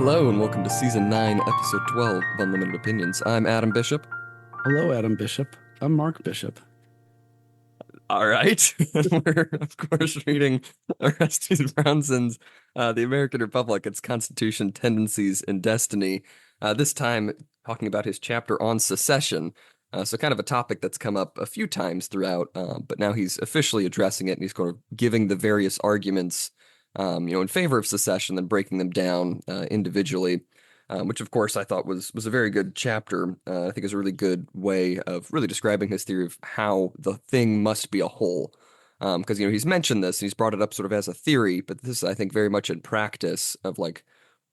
Hello and welcome to Season 9, Episode 12 of Unlimited Opinions. I'm Adam Bishop. Hello, Adam Bishop. I'm Mark Bishop. All right. We're, of course, reading Orestes Brownson's The American Republic, Its Constitution, Tendencies, and Destiny. This time, talking about his chapter on secession. So kind of a topic that's come up a few times throughout, but now he's officially addressing it, and he's kind of giving the various arguments, in favor of secession, then breaking them down individually. Which of course I thought was a very good chapter. I think is a really good way of really describing his theory of how the thing must be a whole. Because he's mentioned this and he's brought it up sort of as a theory, but this is I think very much in practice of like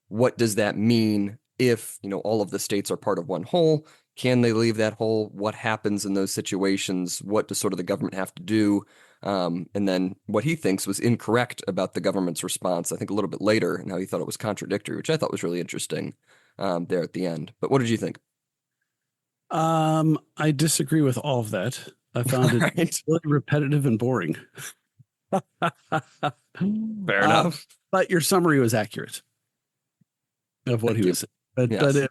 what does that mean if all of the states are part of one whole? Can they leave that whole? What happens in those situations? What does sort of the government have to do? And then what he thinks was incorrect about the government's response, I think a little bit later, and how he thought it was contradictory, which I thought was really interesting there at the end. But what did you think? I disagree with all of that. I found it Right. really repetitive and boring. Fair enough. But your summary was accurate of what Thank he you. was saying. But Yes.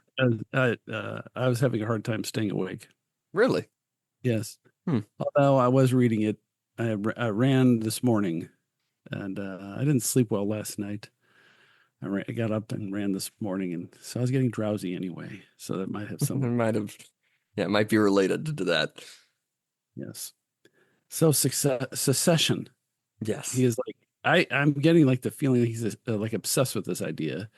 I was having a hard time staying awake. Really? Yes. Hmm. Although I was reading it, I ran this morning, and I didn't sleep well last night. I got up and ran this morning, and so I was getting drowsy anyway. So that might have It some. might have, yeah, it might be related to that. Yes. So secession. Yes. He is like I'm getting like the feeling that he's like obsessed with this idea,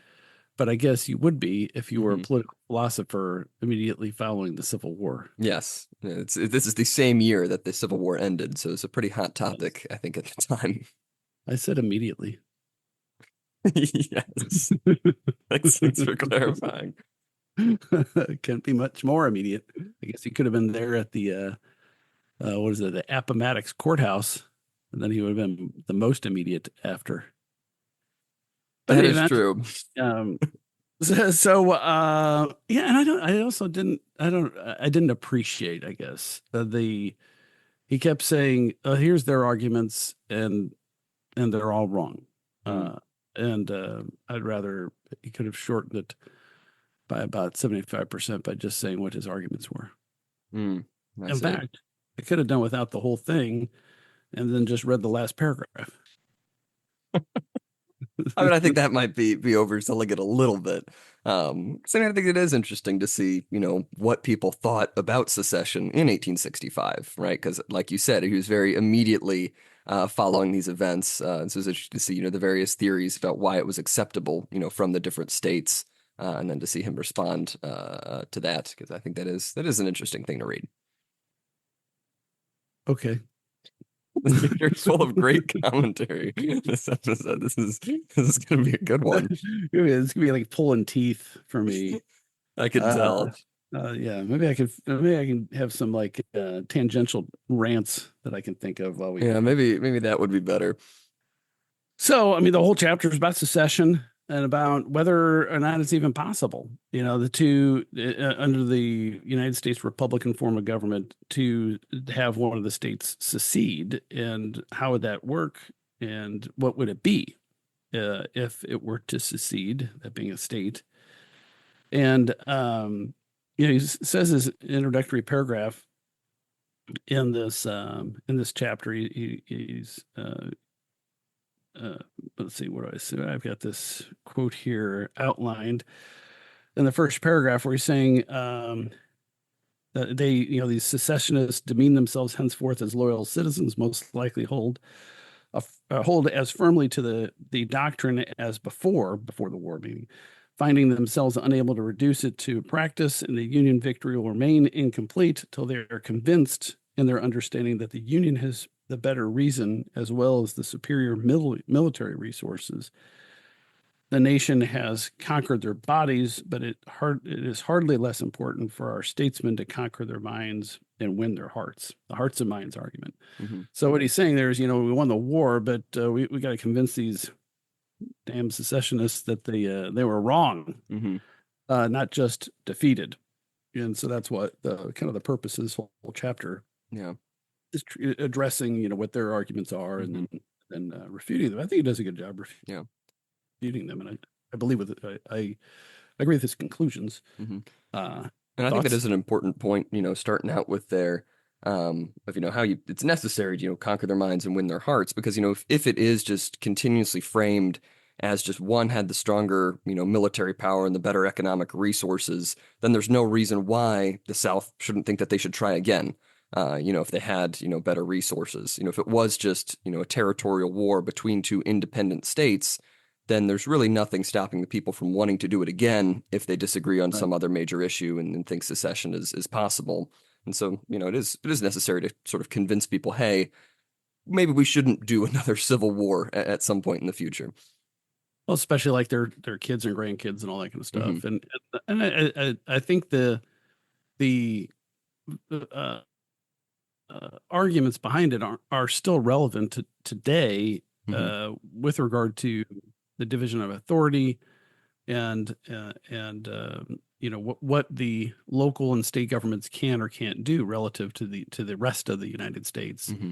but I guess you would be if you were a Hmm. political philosopher immediately following the Civil War. Yes. This is the same year that the Civil War ended, so it's a pretty hot Yes. topic, I think, at the time. I said immediately. Yes. Thanks for clarifying. Can't be much more immediate. I guess he could have been there at the what is it, the Appomattox courthouse, and then he would have been the most immediate after. But That in any is event, true. um, yeah, and I didn't appreciate, I guess, he kept saying, here's their arguments and they're all wrong. Mm, And I'd rather he could have shortened it by about 75% by just saying what his arguments were. I In see. fact, I could have done without the whole thing and then just read the last paragraph. I mean, I think that might be overselling it a little bit. 'Cause I mean, I think it is interesting to see, what people thought about secession in 1865, right? Because, like you said, he was very immediately following these events. And so it's interesting to see, the various theories about why it was acceptable, from the different states, and then to see him respond to that, because I think that is an interesting thing to read. Okay. You're full of great commentary this episode. This is going to be a good one. It's gonna be like pulling teeth for me. I could Uh, tell. yeah, maybe I can have some like tangential rants that I can think of while we. Yeah, maybe that would be better. So, I mean, the whole chapter is about secession and about whether or not it's even possible. The two under the United States Republican form of government to have one of the states secede, and how would that work, and what would it be if it were to secede, that being a state. And he says his introductory paragraph in this chapter. He's let's see, what do I say? I've got this quote here outlined in the first paragraph where he's saying that these secessionists demean themselves henceforth as loyal citizens, most likely hold as firmly to the doctrine as before the war, meaning finding themselves unable to reduce it to practice, and the Union victory will remain incomplete till they are convinced in their understanding that the Union has the better reason as well as the superior military resources. The nation has conquered their bodies, but it is hardly less important for our statesmen to conquer their minds and win their hearts. The hearts and minds argument. Hmm. So what he's saying there is, we won the war, but we got to convince these damn secessionists that they were wrong, Hmm. not just defeated. And so that's what the kind of the purpose of this whole chapter Yeah. is, addressing, what their arguments are, Hmm. and then refuting them. I think he does a good job Yeah. refuting them, and believe with I agree with his conclusions. Mhm. Uh, And I think that thoughts? is an important point, starting out with there, of, how it's necessary to, conquer their minds and win their hearts, because, if it is just continuously framed as just one had the stronger, military power and the better economic resources, then there's no reason why the South shouldn't think that they should try again. If they had, better resources, if it was just, a territorial war between two independent states, then there's really nothing stopping the people from wanting to do it again if they disagree on Right. some other major issue and think secession is possible. And so, it is necessary to sort of convince people, hey, maybe we shouldn't do another civil war at some point in the future. Well, especially like their kids and grandkids and all that kind of Hmm. stuff. And I think the uh, arguments behind it are still relevant to today, Hmm. with regard to the division of authority and what the local and state governments can or can't do relative to the rest of the United States. Hmm.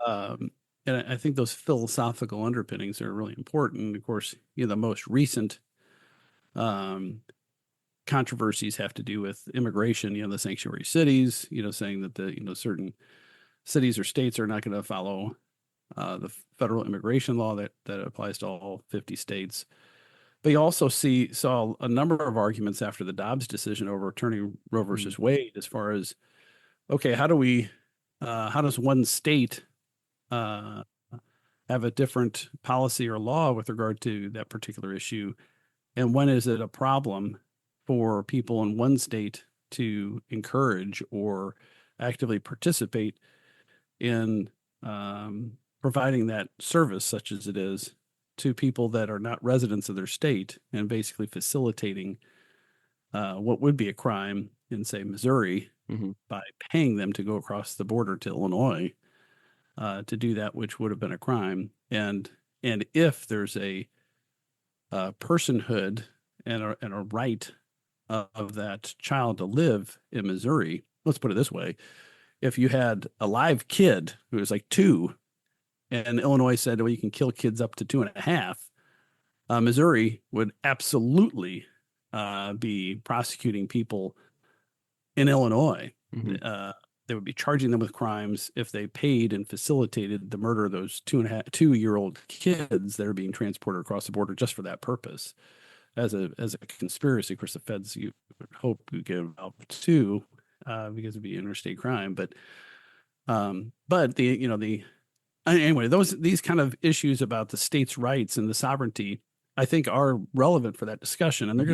Um, and I think those philosophical underpinnings are really important. Of course, the most recent um, controversies have to do with immigration. The sanctuary cities. Saying that the certain cities or states are not going to follow the federal immigration law that applies to all 50 states. But you also saw a number of arguments after the Dobbs decision overturning Roe Hmm. versus Wade, as far as, okay, how does one state uh, have a different policy or law with regard to that particular issue, and when is it a problem for people in one state to encourage or actively participate in providing that service, such as it is, to people that are not residents of their state, and basically facilitating what would be a crime in, say, Missouri, Hmm. by paying them to go across the border to Illinois to do that, which would have been a crime. And if there's a personhood and a right of that child to live in Missouri, let's put it this way: if you had a live kid who was like 2, and Illinois said, well, you can kill kids up to 2.5, Missouri would absolutely be prosecuting people in Illinois. Hmm. Uh, they would be charging them with crimes if they paid and facilitated the murder of those 2-year-old kids that are being transported across the border just for that purpose. As a conspiracy, of course, the feds, you would hope, would get involved too, because it'd be interstate crime. But the anyway, these kind of issues about the states' rights and the sovereignty, I think, are relevant for that discussion, and Hmm.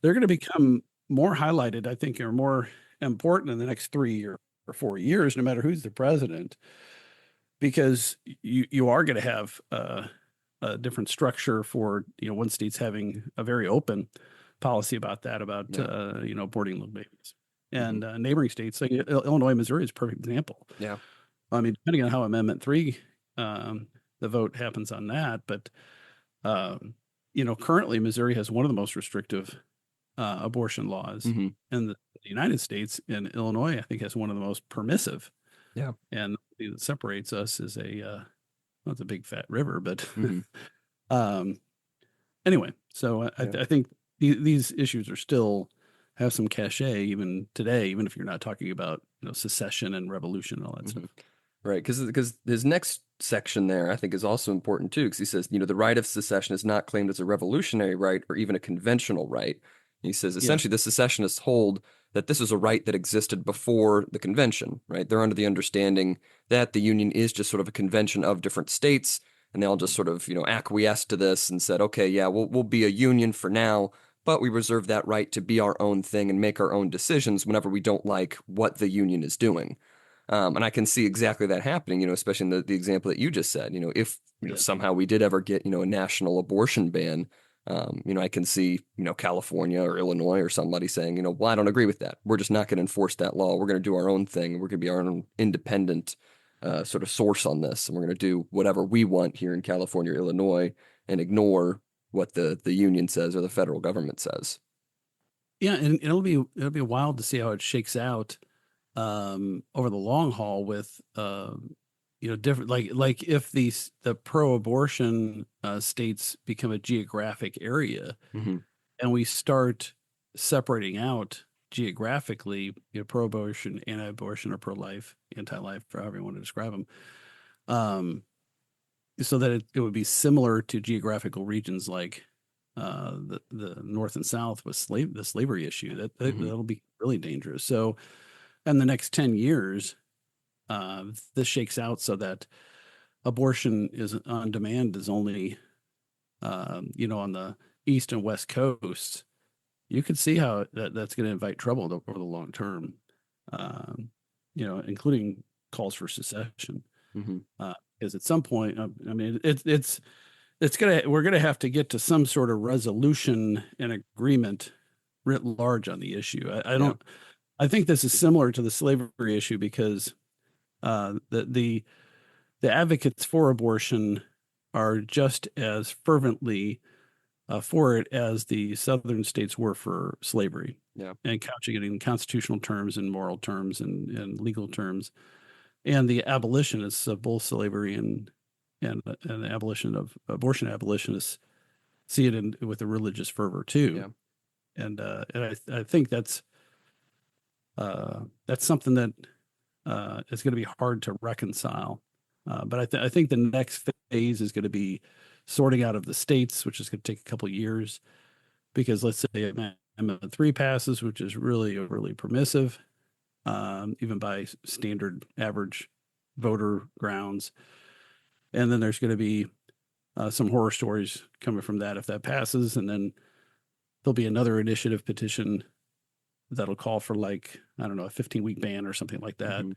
they're going to become more highlighted, I think, or more important in the next 3 or 4 years, no matter who's the president, because you are going to have a different structure for one state's having a very open policy about that, about Yeah. aborting little babies, Hmm. and neighboring states like Illinois, Missouri is a perfect example. Yeah. I mean, depending on how Amendment 3, um, the vote happens on that, but um, currently Missouri has one of the most restrictive abortion laws Hmm. in the United States, and Illinois, I think, has one of the most permissive. Yeah. And the thing that separates us is well, it's a big fat river, but Hmm. um, anyway, so Yeah. I think these issues are still have some cachet even today, even if you're not talking about secession and revolution and all that Hmm. stuff. Right, because his next section there, I think, is also important too, because he says, the right of secession is not claimed as a revolutionary right or even a conventional right. He says Yeah, essentially the secessionists hold that this is a right that existed before the convention, right? They're under the understanding that the Union is just sort of a convention of different states, and they all just sort of, acquiesced to this and said, okay, yeah, we'll be a union for now, but we reserve that right to be our own thing and make our own decisions whenever we don't like what the Union is doing. And I can see exactly that happening, especially in the example that you just said. If yeah. somehow we did ever get a national abortion ban, I can see California or Illinois or somebody saying, well, I don't agree with that. We're just not going to enforce that law. We're going to do our own thing. We're going to be our own independent sort of source on this, and we're going to do whatever we want here in California or Illinois and ignore what the union says or the federal government says. Yeah, and it'll be wild to see how it shakes out over the long haul with different, like if the pro-abortion states become a geographic area Hmm. and we start separating out geographically, pro-abortion, anti-abortion, or pro-life, anti-life, however you want to describe them, um, so that it would be similar to geographical regions like the North and South with the slavery issue. Hmm. That'll be really dangerous. So, in the next 10 years, this shakes out so that abortion is on demand is only, on the East and West Coast. You could see how that's going to invite trouble over the long term, including calls for secession. Hmm. Because at some point, I mean, we're gonna have to get to some sort of resolution and agreement writ large on the issue. Yeah. I think this is similar to the slavery issue because the advocates for abortion are just as fervently for it as the southern states were for slavery, Yeah. and couching it in constitutional terms and moral terms and legal terms. And the abolitionists of both slavery and the abolition of abortion abolitionists see it with a religious fervor too. Yeah. And I think that's something that is going to be hard to reconcile. But I think the next phase is going to be sorting out of the states, which is going to take a couple of years, because let's say Amendment 3 passes, which is really overly permissive, even by standard average voter grounds. And then there's going to be some horror stories coming from that if that passes. And then there'll be another initiative petition that'll call for, like, I don't know, a 15-week ban or something like that. Hmm. And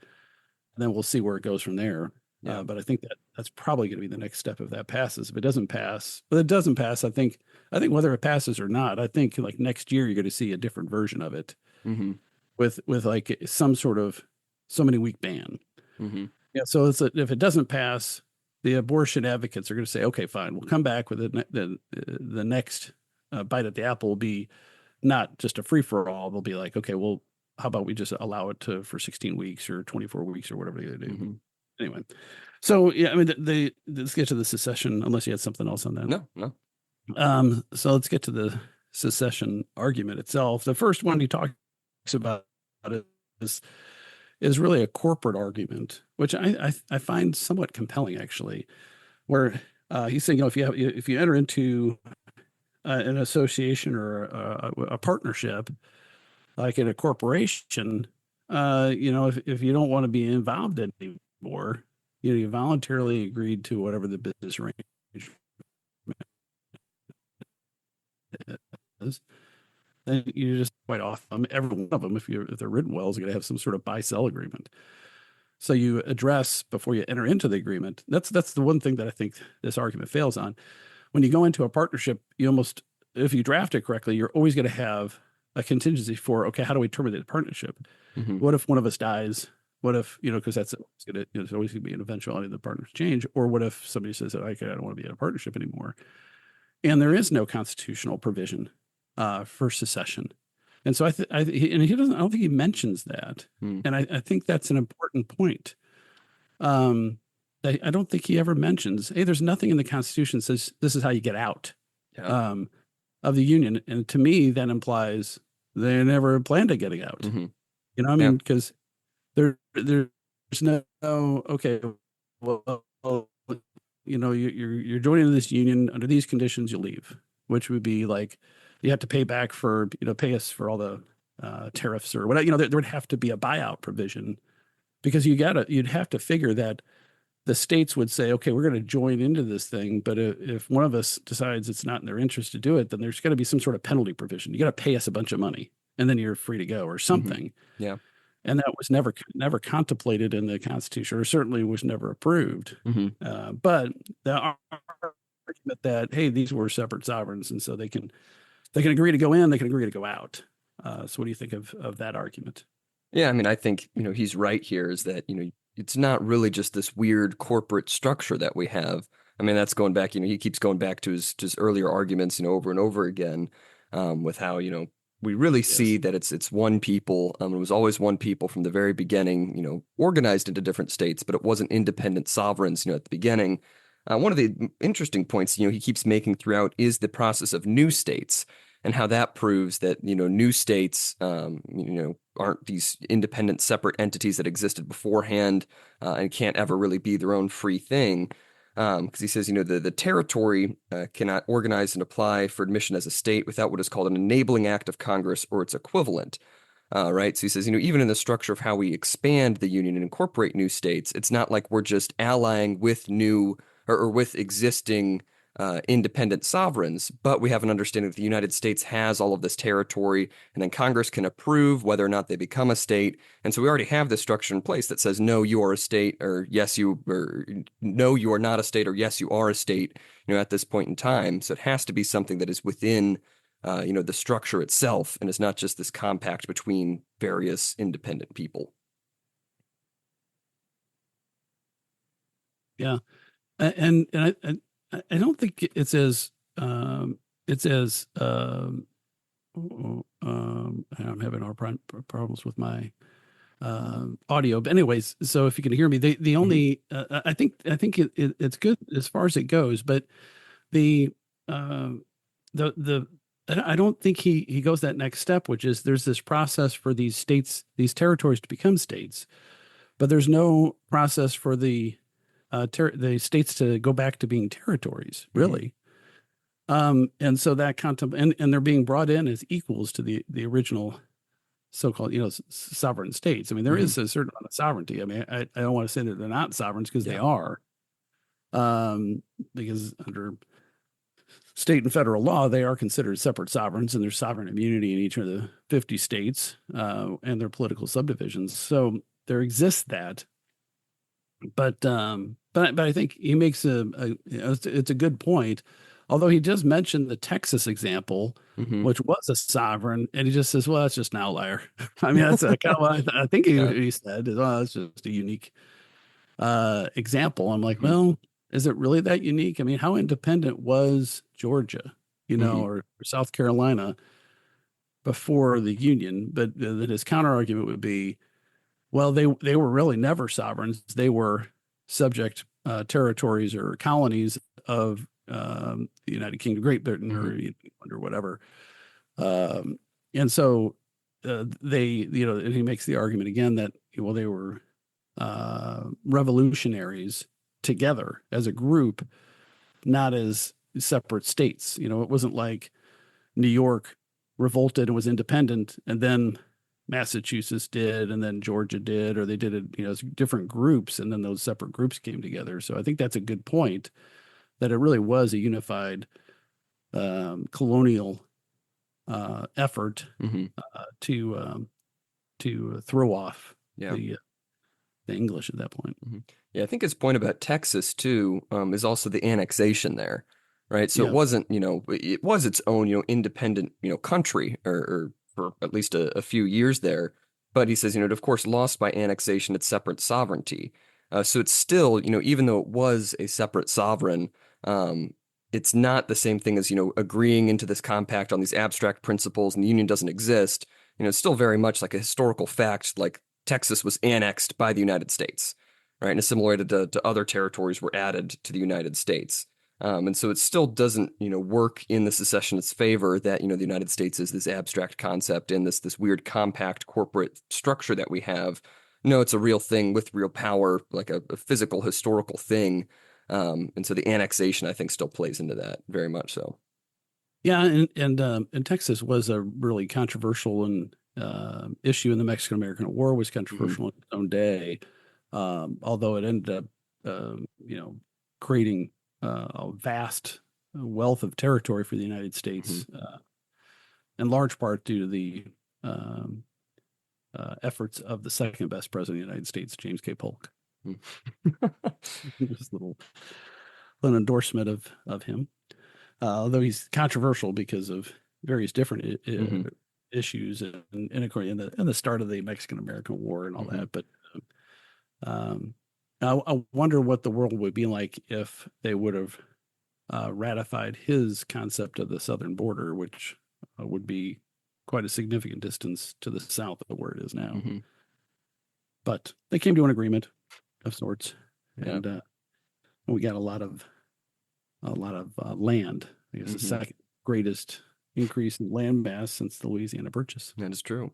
then we'll see where it goes from there. Yeah. But I think that's probably going to be the next step if that passes. If it doesn't pass, but it doesn't pass, I think whether it passes or not, I think like next year you're going to see a different version of it Hmm. with like some sort of so many week ban. Hmm. Yeah. So if it doesn't pass, the abortion advocates are going to say, okay, fine, we'll come back with the next bite at the apple will be not just a free for all. They'll be like, okay, well, how about we just allow it for 16 weeks or 24 weeks or whatever they do. Hmm. Anyway, so yeah, I mean, let's get to the secession, unless you had something else on that. No, no. So let's get to the secession argument itself. The first one he talks about is is really a corporate argument, which I find somewhat compelling actually, where he's saying, if you enter into an association or a partnership, like in a corporation, if you don't want to be involved anymore, you voluntarily agreed to whatever the business arrangement is. Then you just quite often, every one of them, if they're written well, is going to have some sort of buy-sell agreement. So you address before you enter into the agreement. That's the one thing that I think this argument fails on. When you go into a partnership, if you draft it correctly, you're always going to have a contingency for, okay, how do we terminate the partnership? Hmm. What if one of us dies? What if, because that's there's always going to be an eventuality the partners change. Or what if somebody says, okay, I don't want to be in a partnership anymore? And there is no constitutional provision for secession. And so he doesn't, I don't think he mentions that. Hmm. And I think that's an important point. I don't think he ever mentions, hey, there's nothing in the Constitution that says this is how you get out Yeah. of the Union. And to me, that implies they never planned on getting out. Hmm. I Yeah. mean, because there's no, okay, well, you're joining this union under these conditions, you leave, which would be like you have to pay back for, pay us for all the tariffs or whatever. There would have to be a buyout provision because you'd have to figure that the states would say, okay, we're going to join into this thing, but if one of us decides it's not in their interest to do it, then there's got to be some sort of penalty provision. You got to pay us a bunch of money, and then you're free to go or something. Yeah. And that was never contemplated in the Constitution, or certainly was never approved. Hmm. But the argument that, hey, these were separate sovereigns, and so they can agree to go in, they can agree to go out. So what do you think of that argument? Yeah, I mean, I think, he's right here is that, it's not really just this weird corporate structure that we have. I mean, that's going back, he keeps going back to his just earlier arguments, over and over again, with how, we really see Yes. that it's one people. It was always one people from the very beginning, organized into different states, but it wasn't independent sovereigns, at the beginning. One of the interesting points, he keeps making throughout is the process of new states and how that proves that, new states, aren't these independent separate entities that existed beforehand, and can't ever really be their own free thing. Because he says, the territory cannot organize and apply for admission as a state without what is called an enabling act of Congress or its equivalent. Right. So he says, even in the structure of how we expand the union and incorporate new states, it's not like we're just allying with new or with existing independent sovereigns, but we have an understanding that the United States has all of this territory, and then Congress can approve whether or not they become a state. And so we already have this structure in place that says, no, you are a state, or yes, or no, you are not a state, or yes, you are a state, at this point in time. So it has to be something that is within, the structure itself, and it's not just this compact between various independent people. Yeah. And I don't think it's as I'm having our problems with my audio. But anyways, so if you can hear me, the Mhm. only it's good as far as it goes, but the uh, the I don't think he goes that next step, which is there's this process for these states, these territories to become states, but there's no process for the states to go back to being territories, Mhm. really. And so that and they're being brought in as equals to the original so-called, sovereign states. I mean, there Mhm. is a certain amount of sovereignty. I mean, I don't want to say that they're not sovereigns because they Yeah. are, because under state and federal law, they are considered separate sovereigns, and there's sovereign immunity in each of the 50 states and their political subdivisions. So there exists that, but I think he makes it's a good point. Although he does mention the Texas example, Mhm. which was a sovereign, and he just says, "Well, that's just an outlier." I mean, that's kind of what I think Yeah. he said. "Well, that's just a unique example." I'm like, Mhm. well, is it really that unique? I mean, how independent was Georgia, Mhm. or South Carolina before the Union? But then his counter argument would be, well, they were really never sovereigns. They were subject territories or colonies of the United Kingdom, Great Britain, or Mhm. England or whatever. Um, and so and he makes the argument again that, well, they were revolutionaries together as a group, not as separate states. It wasn't like New York revolted and was independent, and then Massachusetts did, and then Georgia did, or they did it, as different groups, and then those separate groups came together. So I think that's a good point, that it really was a unified colonial effort Mhm. to throw off Yeah. the English at that point. Mhm. Yeah, I think his point about Texas too, is also the annexation there, right? So it Yeah, wasn't, it was its own, independent, country, or for at least a few years there. But he says, it of course lost by annexation its separate sovereignty. So it's still, even though it was a separate sovereign, um, it's not the same thing as, agreeing into this compact on these abstract principles and the union doesn't exist. It's still very much like a historical fact, like Texas was annexed by the United States, right? And assimilated to other territories were added to the United States. And so it still doesn't, work in the secessionist's favor that, the United States is this abstract concept and this weird compact corporate structure that we have. No, it's a real thing with real power, like a physical historical thing. And so the annexation, I think, still plays into that very much so. yeah, and Texas was a really controversial and issue in the Mexican American War. Was Hmm. controversial in its own day, although it ended up, creating a vast wealth of territory for the United Hmm. States, in large part due to the um, efforts of the second best president of the United States, James K. Polk. Just a little endorsement of him, although he's controversial because of various different Hmm. issues and according in the start of the Mexican American War and all Hmm. that. But um, I wonder what the world would be like if they would have ratified his concept of the southern border, which would be quite a significant distance to the south of where it is now. Hmm. But they came to an agreement of sorts, Yeah. and we got a lot of land. I guess the Hmm. second greatest increase in land mass since the Louisiana Purchase. That is true.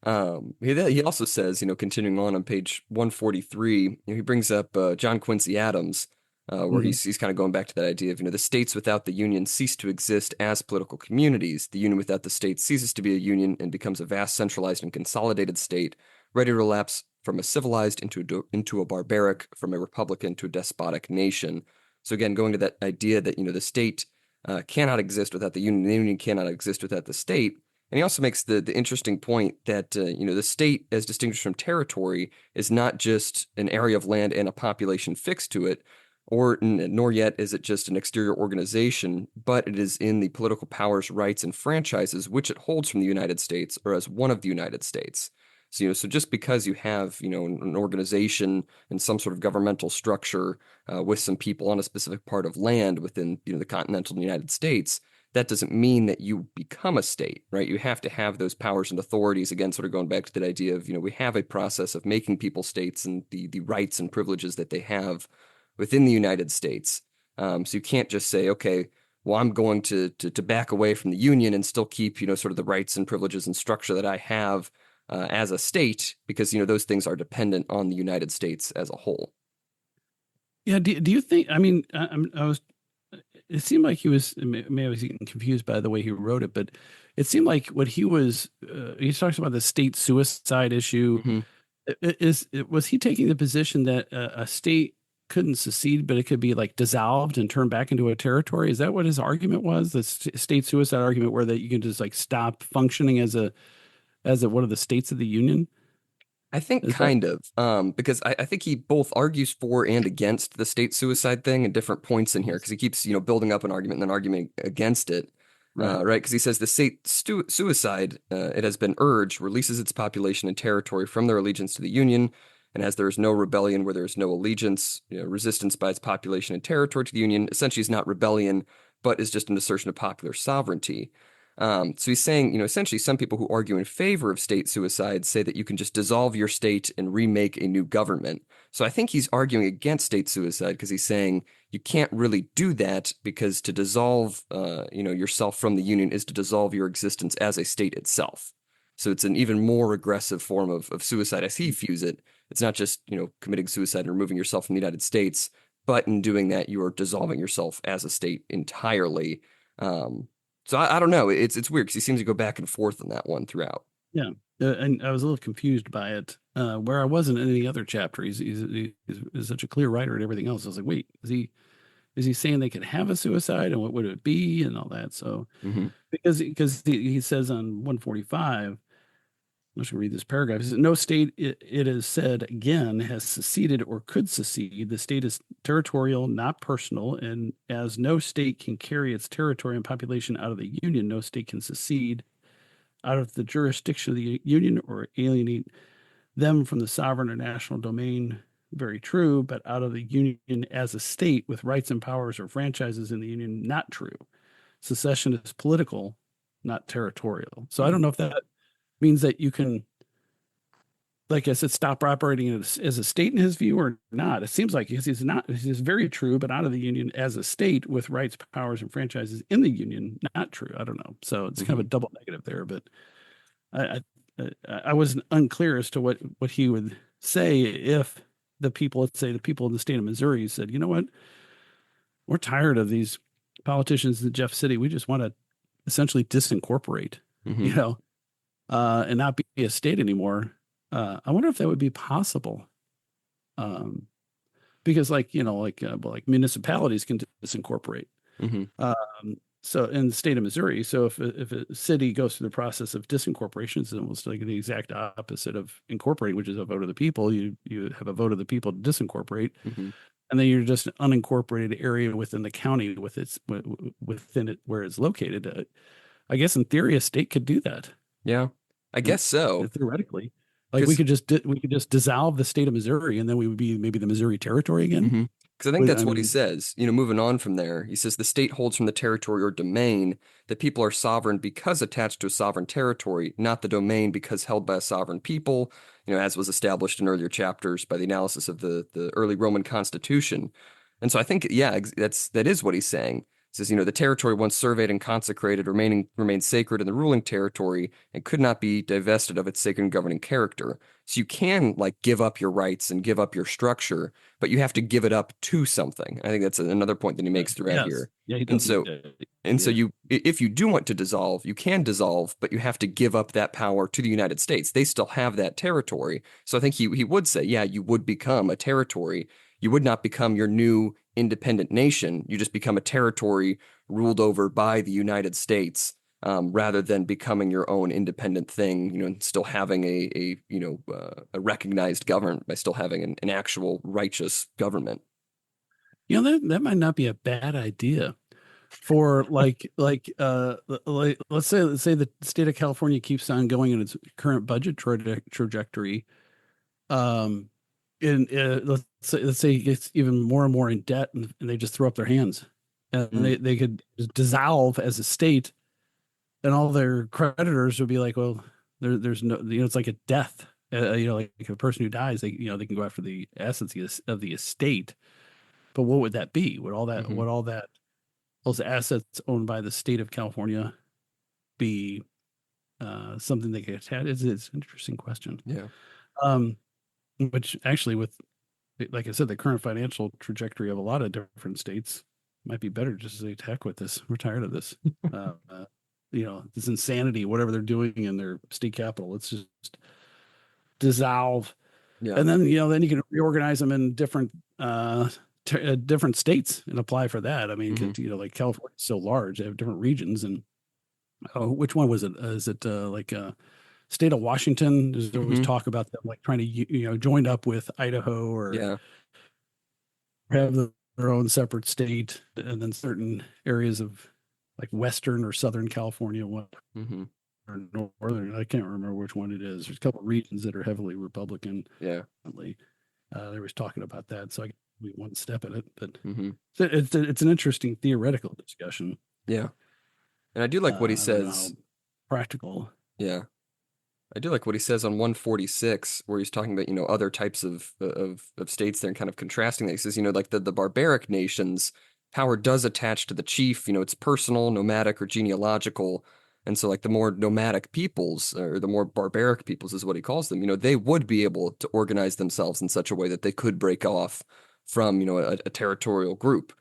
He also says, continuing on page 143, he brings up John Quincy Adams, where Mhm. he's kind of going back to that idea of, the states without the union cease to exist as political communities. The union without the state ceases to be a union and becomes a vast, centralized, and consolidated state, ready to relapse from a civilized into a barbaric, from a republican to a despotic nation. So again, going to that idea that, the state cannot exist without the union cannot exist without the state. And he also makes the interesting point that the state, as distinguished from territory, is not just an area of land and a population fixed to it, nor yet is it just an exterior organization, but it is in the political powers, rights, and franchises which it holds from the United States or as one of the United States. So so just because you have an organization and some sort of governmental structure with some people on a specific part of land within the continental United States, that doesn't mean that you become a state, right? You have to have those powers and authorities. Again, sort of going back to that idea of, we have a process of making people states and the rights and privileges that they have within the United States. So you can't just say, okay, well, I'm going to back away from the union and still keep, sort of the rights and privileges and structure that I have as a state, because, those things are dependent on the United States as a whole. Yeah. Do you think? I mean, I was. It seemed like he was. Maybe I was getting confused by the way he wrote it, but it seemed like what he was. He talks about the state suicide issue. Hmm. Was he taking the position that a state couldn't secede, but it could be like dissolved and turned back into a territory? Is that what his argument was? The state suicide argument, where that you can just like stop functioning as one of the states of the union? I think Is that kind of, because I think he both argues for and against the state suicide thing at different points in here, because he keeps, building up an argument and then arguing against it, right? right? Because he says the state suicide, it has been urged, releases its population and territory from their allegiance to the Union, and as there is no rebellion where there is no allegiance, resistance by its population and territory to the Union, essentially is not rebellion, but is just an assertion of popular sovereignty. So he's saying, essentially some people who argue in favor of state suicide say that you can just dissolve your state and remake a new government. So I think he's arguing against state suicide because he's saying you can't really do that, because to dissolve, yourself from the union is to dissolve your existence as a state itself. So it's an even more aggressive form of suicide as he views it. It's not just, committing suicide and removing yourself from the United States, but in doing that, you are dissolving yourself as a state entirely. So I don't know. It's weird because he seems to go back and forth on that one throughout. Yeah. And I was a little confused by it, where I wasn't in any other chapter. He's such a clear writer and everything else. I was like, wait, is he saying they could have a suicide, and what would it be and all that? So Hmm. because he says on 145, I'm just going to read this paragraph. He says, no state, it is said again, has seceded or could secede. The state is territorial, not personal. And as no state can carry its territory and population out of the union, no state can secede out of the jurisdiction of the union or alienate them from the sovereign or national domain. Very true. But out of the union as a state with rights and powers or franchises in the union, not true. Secession is political, not territorial. So I don't know if that means that you can, like I said, stop operating as a state in his view or not. It seems like he's very true, but out of the union as a state with rights, powers, and franchises in the union, not true. I don't know. So it's kind of Hmm. a double negative there, but I I was unclear as to what he would say if the people, let's say the people in the state of Missouri said, you know what, we're tired of these politicians in Jeff City. We just want to essentially disincorporate, Hmm. you know, and not be a state anymore. I wonder if that would be possible. Um, because well, like municipalities can disincorporate. Hmm. Um, so in the state of Missouri, so if a city goes through the process of disincorporation, it's almost like the exact opposite of incorporating, which is a vote of the people. You have a vote of the people to disincorporate, Hmm. and then you're just an unincorporated area within the county within it where it's located. I guess in theory, a state could do that. Yeah, I uh, guess so. Theoretically. Like we because could just dissolve the state of Missouri, and then we would be maybe the Missouri Territory again. I think With, that's I what he mean, says. Moving on from there, he says the state holds from the territory or domain that people are sovereign because attached to a sovereign territory, not the domain because held by a sovereign people, as was established in earlier chapters by the analysis of the early Roman Constitution. And so I think, yeah, that is what he's saying. He says, the territory once surveyed and consecrated remains sacred in the ruling territory and could not be divested of its sacred and governing character. So you can like give up your rights and give up your structure, but you have to give it up to something. I think that's another point that he makes throughout yes, here. yeah, he And does make so that. and so Yeah, if you do want to dissolve, you can dissolve, but you have to give up that power to the United States. They still have that territory. So I think he would say, yeah, you would become a territory. You would not become your new independent nation. You just become a territory ruled over by the United States, rather than becoming your own independent thing. And still having a recognized government by still having an actual righteous government. that might not be a bad idea for let's say the state of California keeps on going in its current budget trajectory. Um, and let's say it gets even more and more in debt, and they just throw up their hands, and Mm, they could just dissolve as a state, and all their creditors would be like, well, there's no, it's like a death. Like a person who dies, they can go after the assets of the estate. But what would that be? mhm. Would all that those assets owned by the state of California be something they could attach? It's an interesting question. Yeah. Um, which actually, with like I said, the current financial trajectory of a lot of different states might be better just to say, heck with this. We're tired of this. Uh, uh, this insanity, whatever they're doing in their state capital. Let's just dissolve, Yeah. and then you can reorganize them in different states and apply for that. I mean, Hmm. because like California is so large, they have different regions, and which one was it? Is it state of Washington? There's always Hmm. talk about them like trying to join up with Idaho or Yeah. have their own separate state, and then certain areas of like Western or Southern California, what Hmm. or Northern. I can't remember which one it is. There's a couple of regions that are heavily Republican. Yeah. They was talking about that, so I we one step at it, but Hmm. it's an interesting theoretical discussion. Yeah. And I do like what he I don't know how says. practical. Yeah. I do like what he says on 146, where he's talking about, other types of states there and kind of contrasting that. He says, like the barbaric nations, power does attach to the chief, it's personal, nomadic, or genealogical. And so like the more nomadic peoples, or the more barbaric peoples is what he calls them, they would be able to organize themselves in such a way that they could break off from, a territorial group.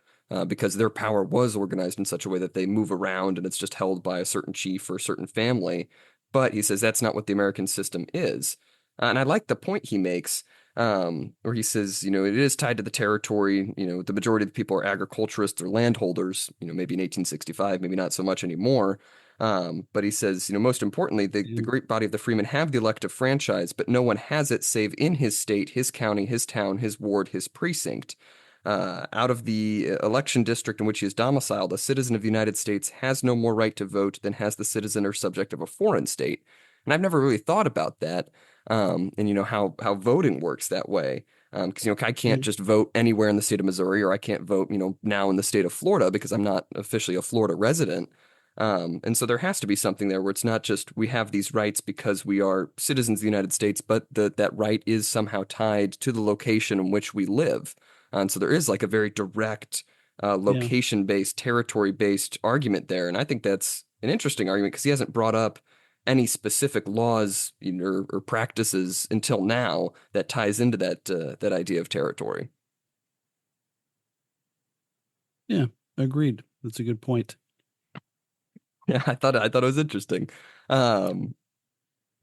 Because their power was organized in such a way that they move around and it's just held by a certain chief or a certain family. But he says that's not what the American system is. And I like the point he makes, where he says, it is tied to the territory. The majority of the people are agriculturists or landholders, maybe in 1865, maybe not so much anymore. But he says, most importantly, the Yeah, great body of the freemen have the elective franchise, but no one has it save in his state, his county, his town, his ward, his precinct. Out of the election district in which he is domiciled, a citizen of the United States has no more right to vote than has the citizen or subject of a foreign state. And I've never really thought about that, and how voting works that way. Because I can't yeah, just vote anywhere in the state of Missouri, or I can't vote, now in the state of Florida because I'm not officially a Florida resident. And so there has to be something there where it's not just we have these rights because we are citizens of the United States, but that right is somehow tied to the location in which we live. And so there is like a very direct, yeah, location-based, territory-based argument there. And I think that's an interesting argument because he hasn't brought up any specific laws, or practices until now that ties into that idea of territory. yeah. Agreed. That's a good point. Yeah, I thought it was interesting. Um,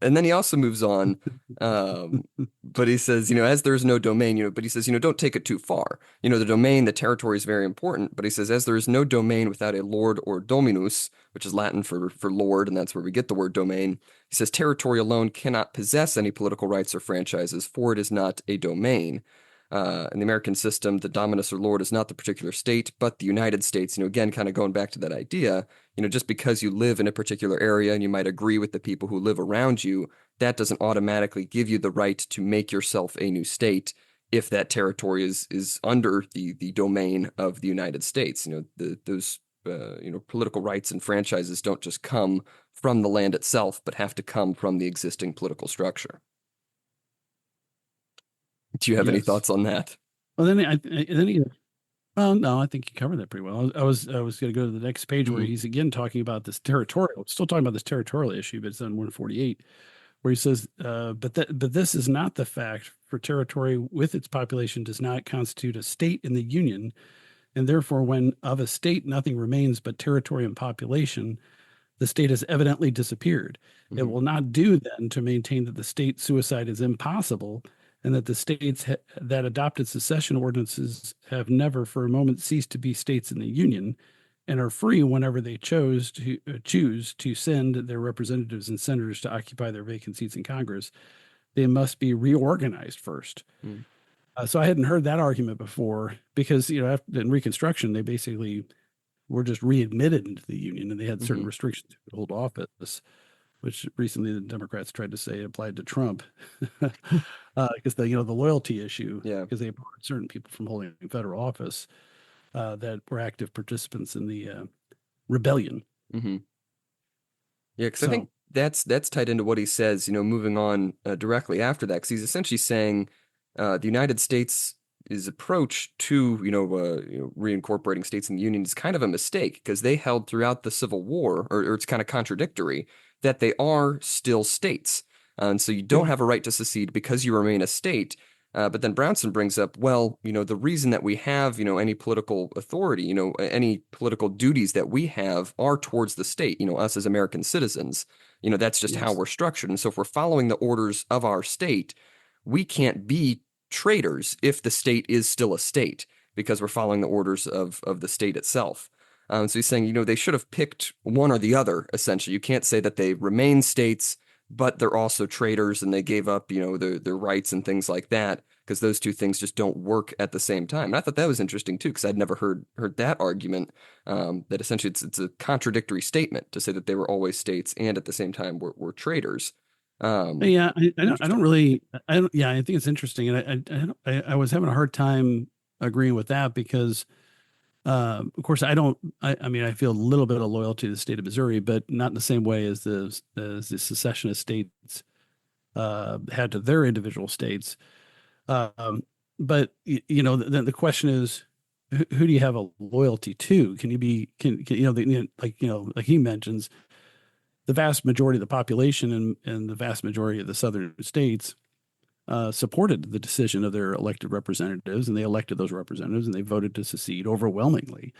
And then he also moves on, but he says, as there is no domain, but he says, don't take it too far. The domain, the territory is very important, but he says, as there is no domain without a lord or dominus, which is Latin for lord, and that's where we get the word domain. He says, territory alone cannot possess any political rights or franchises, for it is not a domain. In the American system, the dominus or lord is not the particular state, but the United States. Again, kind of going back to that idea, just because you live in a particular area and you might agree with the people who live around you that doesn't automatically give you the right to make yourself a new state if that territory is under the domain of the United States. Those political rights and franchises don't just come from the land itself, but have to come from the existing political structure. Do you have any Yes. thoughts on that? Well, well, no, I think you covered that pretty well. I was going to go to the next page where Hmm. he's again talking about this territorial, still talking about this territorial issue, but it's on 148, where he says, but this is not the fact, for territory with its population does not constitute a state in the Union, and therefore, when of a state nothing remains but territory and population, the state has evidently disappeared. It Hmm. will not do then to maintain that the state suicide is impossible and that the that adopted secession ordinances have never for a moment ceased to be states in the Union and are free whenever they choose to send their representatives and senators to occupy their vacant seats in Congress. They must be reorganized first. Hmm. So I hadn't heard that argument before because, after, in Reconstruction, they basically were just readmitted into the Union and they had certain Hmm. restrictions to hold office, which recently the Democrats tried to say applied to Trump because the loyalty issue, Yeah. because they barred certain people from holding federal office that were active participants in the rebellion. Hmm. Yeah, because I So think that's tied into what he says, moving on directly after that, because he's essentially saying the United States' approach to, reincorporating states in the Union is kind of a mistake because they held throughout the Civil War, or it's kind of contradictory, that they are still states. And so you don't yeah, have a right to secede because you remain a state. But then Brownson brings up, well, the reason that we have, any political authority, any political duties that we have are towards the state, us as American citizens. That's just how yes, we're structured. And so if we're following the orders of our state, we can't be traitors if the state is still a state because we're following the orders of the state itself. So he's saying, they should have picked one or the other, essentially. You can't say that they remain states but they're also traitors and they gave up, their rights and things like that because those two things just don't work at the same time. And I thought that was interesting too because I'd never heard that argument. That essentially it's a contradictory statement to say that they were always states and at the same time were traitors. yeah. I don't Interesting. really, I don't. Yeah, I think it's interesting, and I was having a hard time agreeing with that because of course, I mean, I feel a little bit of loyalty to the state of Missouri, but not in the same way as the secessionist states had to their individual states. Um, but then the question is, who do you have a loyalty to? Can you be can like he mentions, the vast majority of the population and the vast majority of the southern states supported the decision of their elected representatives, and they elected those representatives, and they voted to secede overwhelmingly.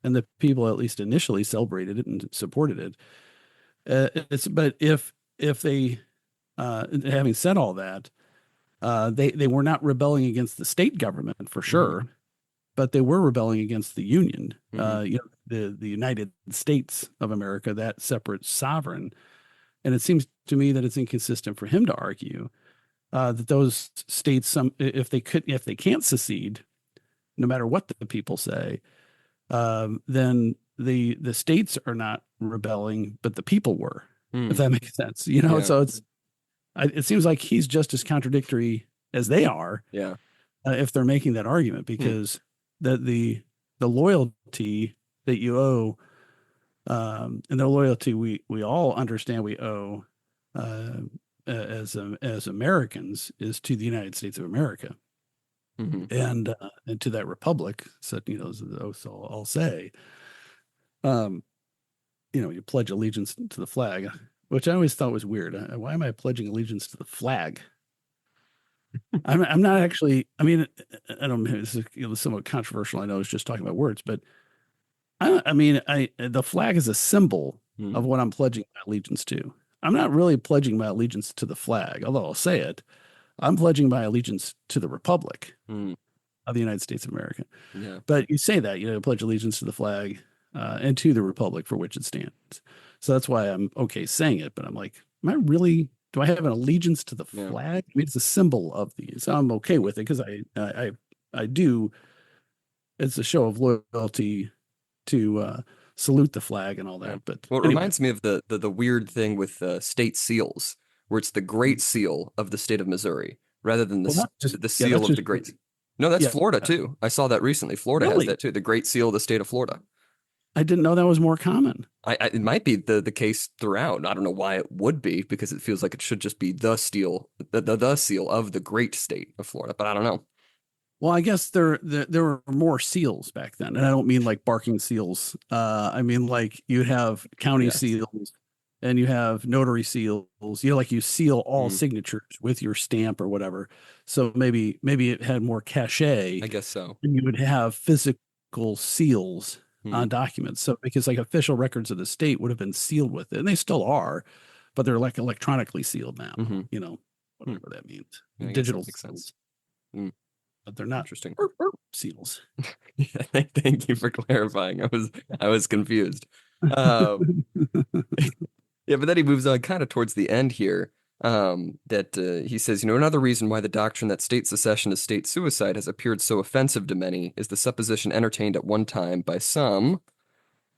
And the people, at least initially, celebrated it and supported it. But if they, having said all that, they were not rebelling against the state government for Hmm. sure, but they were rebelling against the Union. Hmm. The United States of America, that separate sovereign. And it seems to me that it's inconsistent for him to argue that those states, if they can't secede, no matter what the people say, then the states are not rebelling, but the people were. If Hmm. that makes sense, Yeah. So it seems like he's just as contradictory as they are Yeah. if they're making that argument, Hmm. because the loyalty that you owe, and the loyalty we all understand we owe uh, as Americans is to the United States of America Hmm. and to that republic. So those are the oaths I'll say. Um, you pledge allegiance to the flag, which I always thought was weird. Why am I pledging allegiance to the flag? I'm not actually. I mean, I don't. This is somewhat controversial. I know it's just talking about words, but I mean, the flag is a symbol Hmm. of what I'm pledging my allegiance to. I'm not really pledging my allegiance to the flag, although I'll say it. I'm pledging my allegiance to the republic Hmm. of the United States of America. Yeah. But you say that, pledge allegiance to the flag and to the republic for which it stands. So that's why I'm okay saying it. But I'm like, am I really? Do I have an allegiance to the Yeah. flag? I mean, it's a symbol of these. So I'm okay with it because I do. It's a show of loyalty to salute the flag and all Yeah. that. But Well, it anyway, reminds me of the weird thing with state seals, where it's the Great Seal of the state of Missouri rather than Well, not just the yeah, seal that's of the just Great. No, that's yeah. Florida too. I saw that recently. Florida has Really, that too. The Great Seal of the state of Florida. I didn't know that was more common. It might be the case throughout. I don't know why it would be because it feels like it should just be the seal, the seal of the great state of Florida. But I don't know. Well, I guess there were more seals back then, and I don't mean like barking seals. I mean like you have county Yes. seals, and you have notary seals. You seal all Mm, signatures with your stamp or whatever. So maybe it had more I cachet, guess so. and you would have physical seals Mm, on documents. So because like official records of the state would have been sealed with it, and they still are, but they're like electronically sealed now. hmm Hmm. Whatever that means, Yeah, I guess digital that makes sense. seals, Mm, but they're not interesting. seals. Yeah, thank you for clarifying. I was confused. Um, Yeah, but then he moves on kind of towards the end here. That he says, another reason why the doctrine that state secession is state suicide has appeared so offensive to many is the supposition entertained at one time by some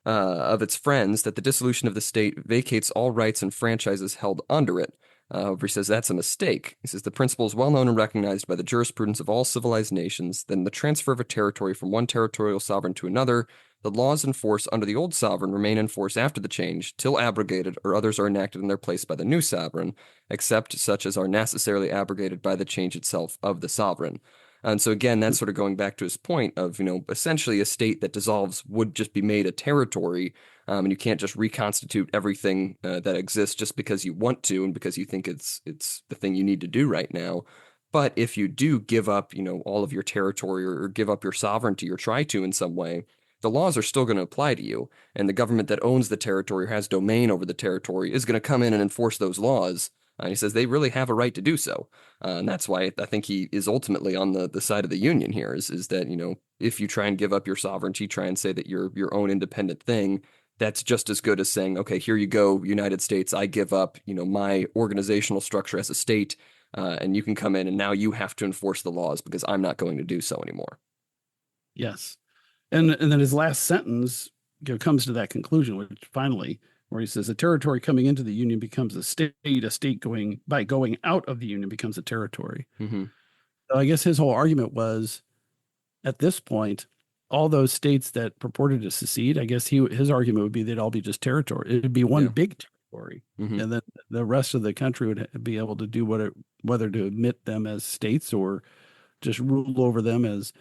of its friends that the dissolution of the state vacates all rights and franchises held under it. However, he says that's a mistake. He says the principle is well known and recognized by the jurisprudence of all civilized nations. Then the transfer of a territory from one territorial sovereign to another, the laws in force under the old sovereign remain in force after the change, till abrogated or others are enacted in their place by the new sovereign, except such as are necessarily abrogated by the change itself of the sovereign. And so again, that's sort of going back to his point of, essentially a state that dissolves would just be made a territory, and you can't just reconstitute everything that exists just because you want to and because you think it's the thing you need to do right now. But if you do give up, all of your territory or give up your sovereignty or try to in some way, the laws are still going to apply to you, and the government that owns the territory or has domain over the territory is going to come in and enforce those laws. He says they really have a right to do so. And that's why I think he is ultimately on the side of the union here is that, if you try and give up your sovereignty, try and say that you're your own independent thing, that's just as good as saying, okay, here you go, United States, I give up, my organizational structure as a state, and you can come in and now you have to enforce the laws because I'm not going to do so anymore. Yes. And then his last sentence comes to that conclusion, which finally, where he says, a territory coming into the union becomes a state going out of the union becomes a territory. Hmm So I guess his whole argument was at this point, all those states that purported to secede, I guess his argument would be they'd all be just territory. It'd be one Yeah. big territory. hmm And then the rest of the country would be able to do whether to admit them as states or just rule over them as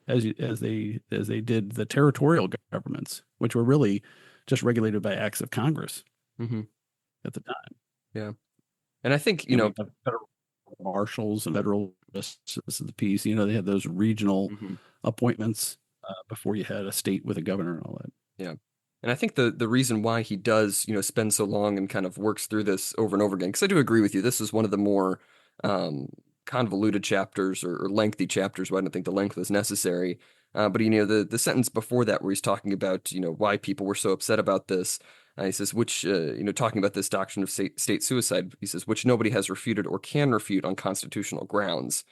they did the territorial governments, which were really just regulated by acts of Congress hmm at the time. Yeah. And I think, We have federal marshals and federal justices of the peace. They had those regional mhm. appointments before you had a state with a governor and all that. Yeah. And I think the reason why he does, spend so long and kind of works through this over and over again, because I do agree with you, this is one of the more um, convoluted chapters or lengthy chapters where I don't think the length was necessary. But the sentence before that where he's talking about, why people were so upset about this, he says, which, talking about this doctrine of state suicide, he says, which nobody has refuted or can refute on constitutional grounds.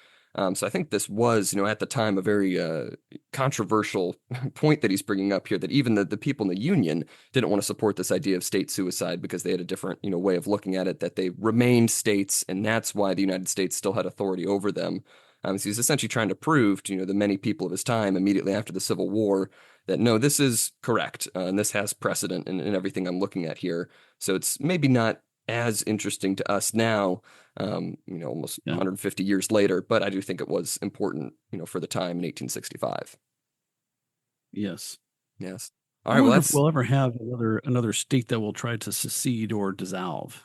So I think this was, at the time, a very controversial point that he's bringing up here. That even the people in the Union didn't want to support this idea of state suicide because they had a different, way of looking at it. That they remained states, and that's why the United States still had authority over them. So he's essentially trying to prove to the many people of his time immediately after the Civil War that no, this is correct, and this has precedent in everything I'm looking at here. So it's maybe not as interesting to us now, almost Yeah. 150 years later, but I do think it was important, for the time in 1865. Yes. Yes. All I right. Well, wonder if that's, we'll ever have another state that will try to secede or dissolve.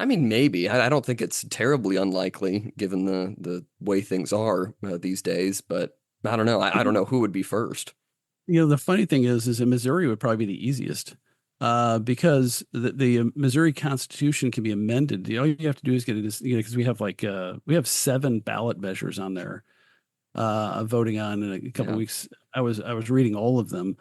I mean, maybe. I don't think it's terribly unlikely given the way things are these days, but I don't know. I don't know who would be first. The funny thing is that Missouri would probably be the easiest, because the Missouri Constitution can be amended. All you have to do is get it, because we have 7 ballot measures on there, voting on in a couple Yeah. weeks. I was reading all of them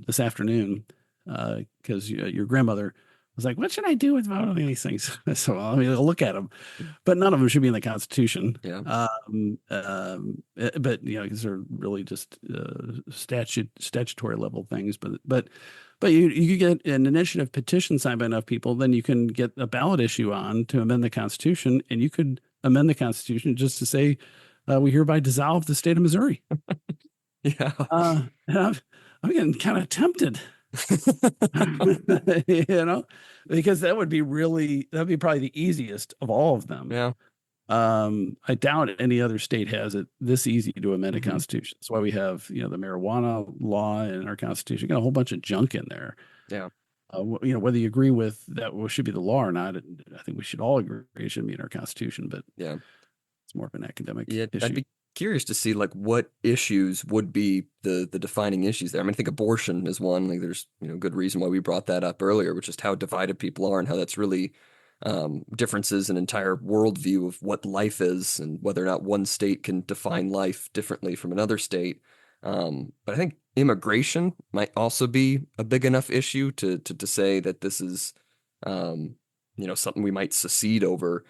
this afternoon, because your grandmother was like, what should I do with voting these things? So, I mean, I'll look at them, but none of them should be in the Constitution. Yeah. But these are really just statutory level things. But you could get an initiative petition signed by enough people, then you can get a ballot issue on to amend the Constitution, and you could amend the Constitution just to say we hereby dissolve the state of Missouri. Yeah. And I'm getting kind of tempted. Because that'd be probably the easiest of all of them. Yeah. I doubt any other state has it this easy to amend a Mhm. constitution. That's why we have, the marijuana law in our constitution. Got a whole bunch of junk in there. Yeah. Whether you agree with that should be the law or not, I think we should all agree it should be in our constitution, but Yeah. it's more of an academic Yeah. I'd issue. be curious to see like what issues would be the defining issues there. I mean, I think abortion is one. Like there's, good reason why we brought that up earlier, which is how divided people are and how that's really differences in entire worldview of what life is and whether or not one state can define life differently from another state. But I think immigration might also be a big enough issue to say that this is, something we might secede over.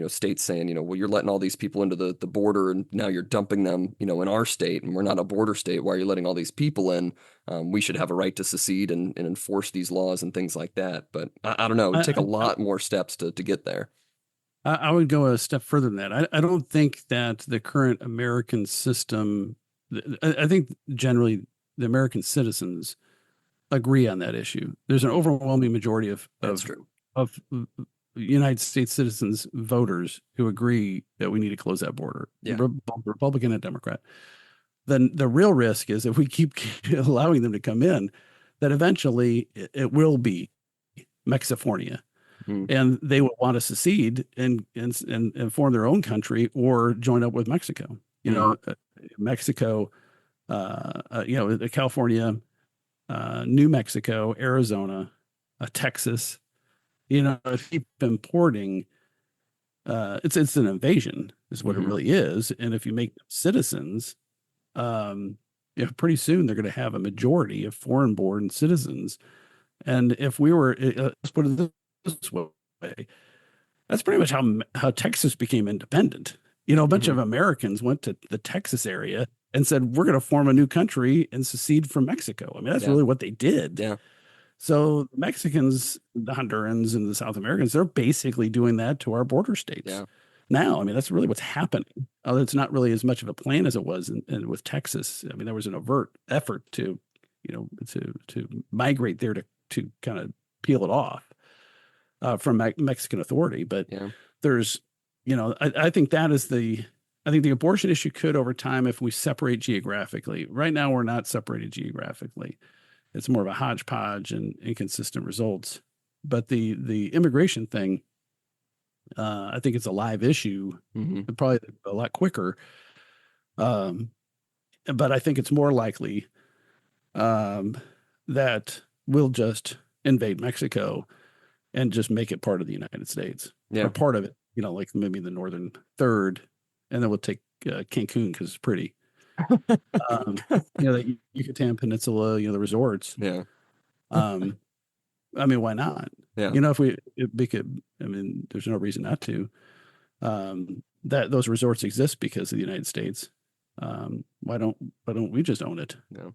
States saying, well, you're letting all these people into the border and now you're dumping them, in our state and we're not a border state. Why are you letting all these people in? We should have a right to secede and enforce these laws and things like that. But I don't know. It would take a lot more steps to get there. I would go a step further than that. I don't think that the current American system, I think generally the American citizens agree on that issue. There's an overwhelming majority That's true. of United States citizens, voters who agree that we need to close that border, Yeah. Republican and Democrat. Then the real risk is if we keep allowing them to come in, that eventually it will be Mexifornia. And they will want to secede and form their own country or join up with Mexico. Mexico, California, New Mexico, Arizona, Texas. Keep importing. It's an invasion, is what it really is. And if you make them citizens, pretty soon they're going to have a majority of foreign-born citizens. And if we were, let's put it this way, that's pretty much how Texas became independent. A bunch of Americans went to the Texas area and said, we're going to form a new country and secede from Mexico. I mean, that's really what they did. Yeah. So the Mexicans, the Hondurans, and the South Americans, they're basically doing that to our border states. Yeah. Now, I mean, that's really what's happening. It's not really as much of a plan as it was with Texas. I mean, there was an overt effort to migrate there to kind of peel it off from Mexican authority. But there's, I think the abortion issue could over time if we separate geographically. Right now, we're not separated geographically. It's more of a hodgepodge and inconsistent results. But the immigration thing, I think it's a live issue, probably a lot quicker. But I think it's more likely that we'll just invade Mexico and just make it part of the United States. Or part of it, like maybe the northern third, and then we'll take Cancun because it's pretty. The Yucatan Peninsula, the resorts. Yeah. I mean, why not? Yeah. There's no reason not to. That those resorts exist because of the United States. Why don't we just own it? Yeah.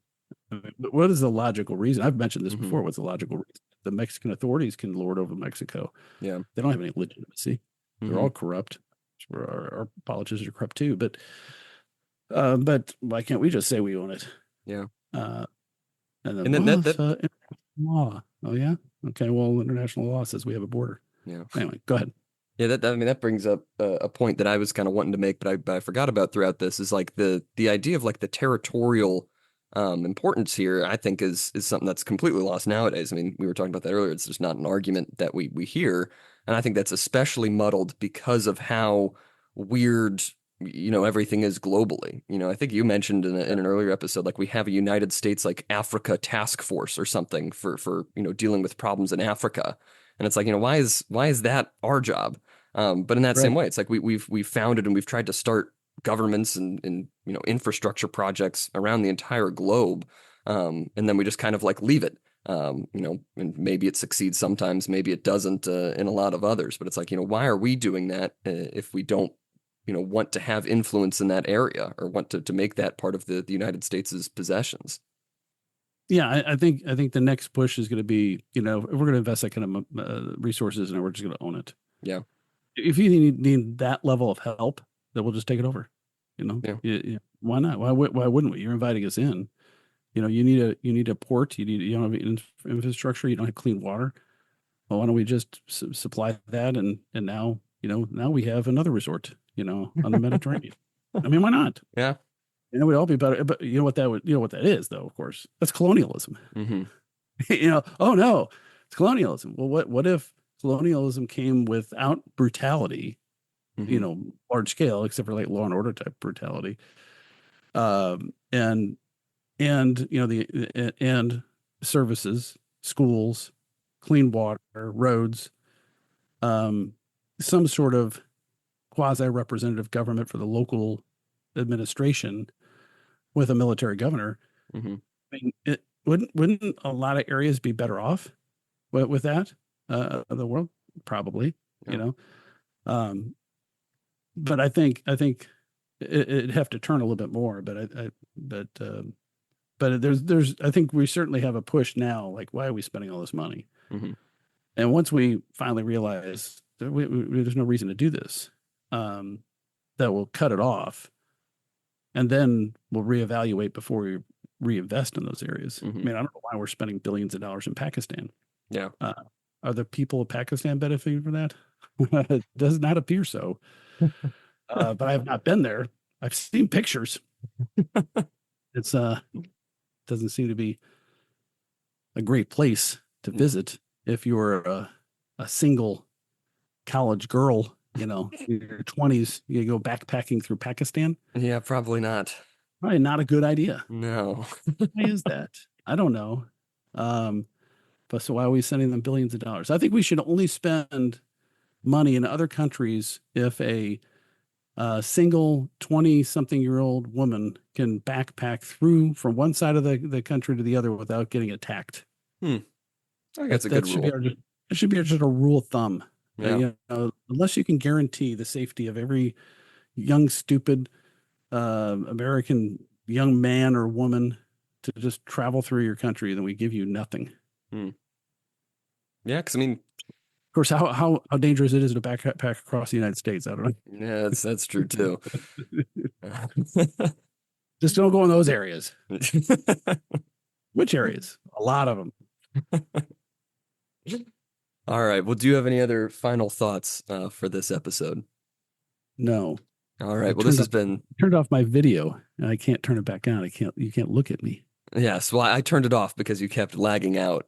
I mean, what is the logical reason? I've mentioned this before. What's the logical reason? The Mexican authorities can lord over Mexico. Yeah. They don't have any legitimacy. They're all corrupt. Our politicians are corrupt too. But why can't we just say we own it? Yeah. And then that law. Oh yeah. Okay. Well, international law says we have a border. Yeah. Anyway, go ahead. Yeah, that brings up a point that I was kind of wanting to make, but I forgot about throughout this is like the idea of like the territorial importance here. I think is something that's completely lost nowadays. I mean, we were talking about that earlier. It's just not an argument that we hear, and I think that's especially muddled because of how weird everything is globally. I think you mentioned in an earlier episode, like we have a United States like Africa task force or something for dealing with problems in Africa. And it's like, why is that our job? But in that same way, it's like we've founded and we've tried to start governments and infrastructure projects around the entire globe. And then we just kind of like leave it. And maybe it succeeds sometimes, maybe it doesn't in a lot of others. But it's like, why are we doing that if we don't, want to have influence in that area or want to make that part of the United States' possessions? Yeah, I think the next push is going to be, if we're going to invest that kind of resources, and we're just going to own it. Yeah. If you need that level of help, then we'll just take it over. Yeah. Why not? Why wouldn't we? You're inviting us in. You need a port. You don't have infrastructure. You don't have clean water. Well, why don't we just supply that? And now we have another resort. On the Mediterranean. I mean, why not? Yeah. We'd all be better. But you know what that is, though. Of course, that's colonialism. Hmm. Oh no, it's colonialism. Well, what if colonialism came without brutality? Hmm. Large scale, except for like Law and Order type brutality. And services, schools, clean water, roads, some sort of quasi-representative government for the local administration with a military governor. Hmm. I mean, it wouldn't a lot of areas be better off with that? The world probably, Yeah. But I think it'd have to turn a little bit more. But there's I think we certainly have a push now. Like, why are we spending all this money? Hmm. And once we finally realize that there's no reason to do this, that will cut it off, and then we'll reevaluate before we reinvest in those areas. I Hmm. mean, I don't know why we're spending billions of dollars in Pakistan. Yeah. Are the people of Pakistan benefiting from that? It does not appear so. But I have not been there. I've seen pictures. It's doesn't seem to be a great place to visit if you're a single college girl, in your 20s. You go backpacking through Pakistan. Yeah, probably not. Probably not a good idea. No. Why is that? I don't know. But so why are we sending them billions of dollars? I think we should only spend money in other countries if a single 20-something-year-old woman can backpack through from one side of the country to the other without getting attacked. I think that's a good Should rule. it should be just a rule of thumb. Yeah. Unless you can guarantee the safety of every young, stupid American young man or woman to just travel through your country, then we give you nothing. Hmm. Yeah, because I mean, Of course, how dangerous it is to backpack across the United States, I don't know. yeah, that's true too. Just don't go in those areas. Which areas? A lot of them. All right. Well, do you have any other final thoughts for this episode? No. All right. Well, this has been Turned off my video and I can't turn it back on. You can't look at me. yes. Well, I turned it off because you kept lagging out.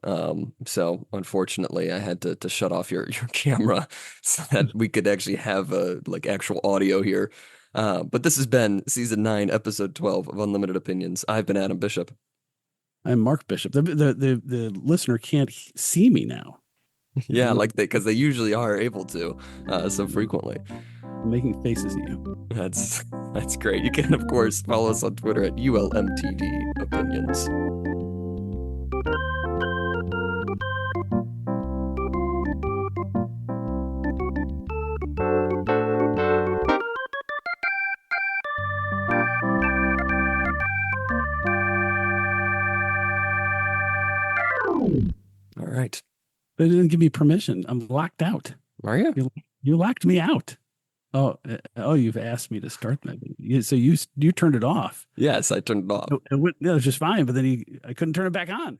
So unfortunately, I had to shut off your camera so that we could actually have like actual audio here. But this has been season 9, episode 12 of Unlimited Opinions. I've been Adam Bishop. I'm Mark Bishop. The listener can't see me now. Yeah, like because they usually are able to so frequently. I'm making faces at you. That's great. You can, of course, follow us on Twitter at ULMTD Opinions. All right. They didn't give me permission. I'm locked out. Are you? You locked me out. Oh, you've asked me to start that. So you turned it off. Yes, I turned it off. It was just fine, but then I couldn't turn it back on.